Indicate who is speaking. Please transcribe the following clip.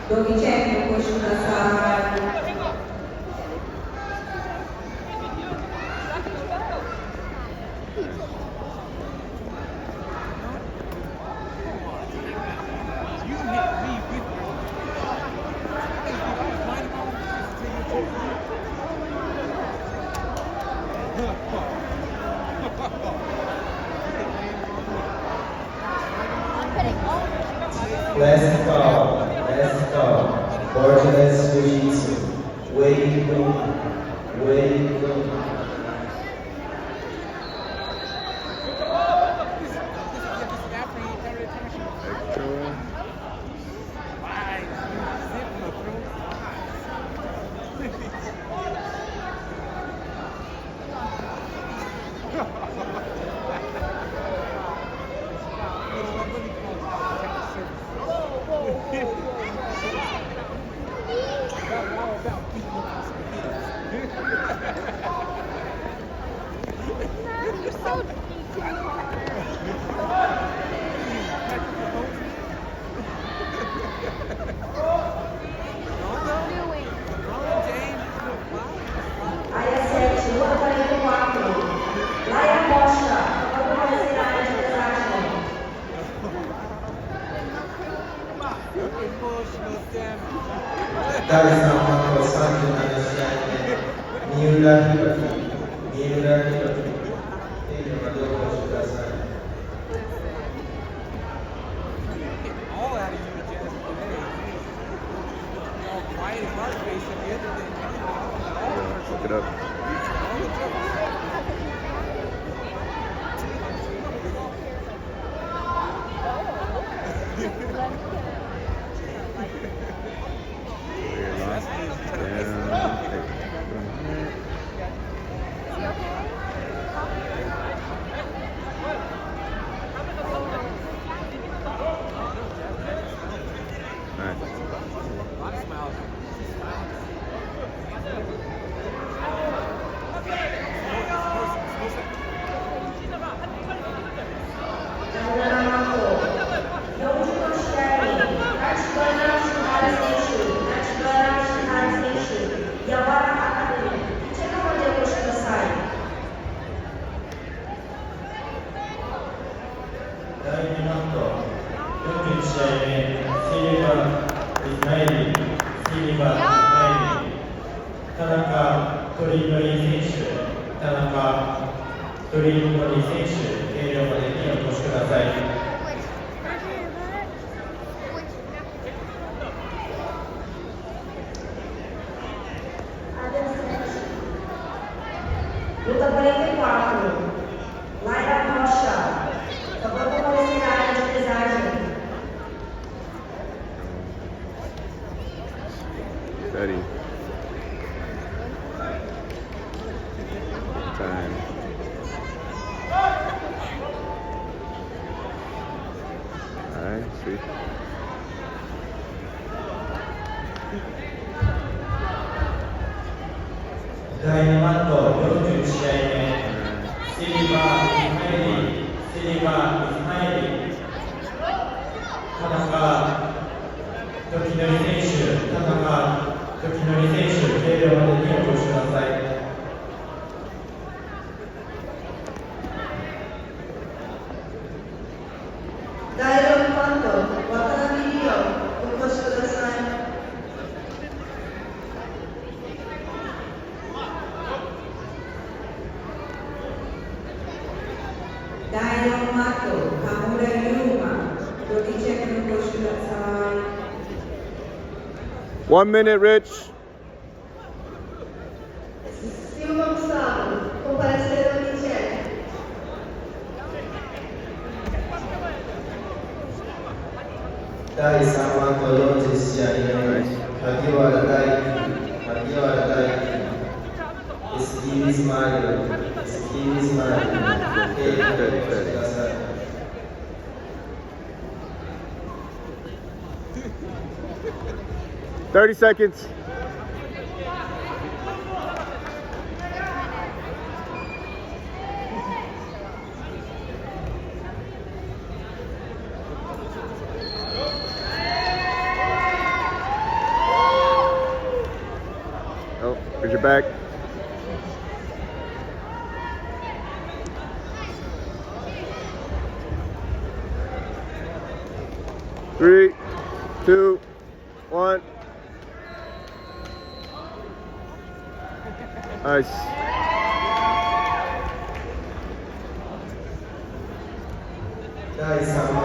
Speaker 1: どうぞチェックお越しください。
Speaker 2: Last call, Borges Jiu-Jitsu, Wei Lun. That is not what was something understanding. Miura Hiroki.
Speaker 3: All out of you, Jazz, today. All quiet and hard face at the end of the
Speaker 4: Look it up.
Speaker 1: Luta 44, Laira Rocha, acabou de aparecer na área de pesagem.
Speaker 4: Ready. Time. Alright, sweet.
Speaker 2: Dynamato 41試合目、シリバー・イスマイリ、田中時則選手、計量までにお越しください。
Speaker 1: 第6パント、渡辺理央、お越しください。第4マット、田村優馬、ロディチェックお越しください。
Speaker 4: 1 minute, Rich.
Speaker 1: Silva Gustavo, comparecer ao Michel.
Speaker 2: Dai sama tolong sesianya, hati walatai, Eskili Ismail,
Speaker 4: Thirty seconds. Sit back. Three, two, one. Nice.
Speaker 2: 第3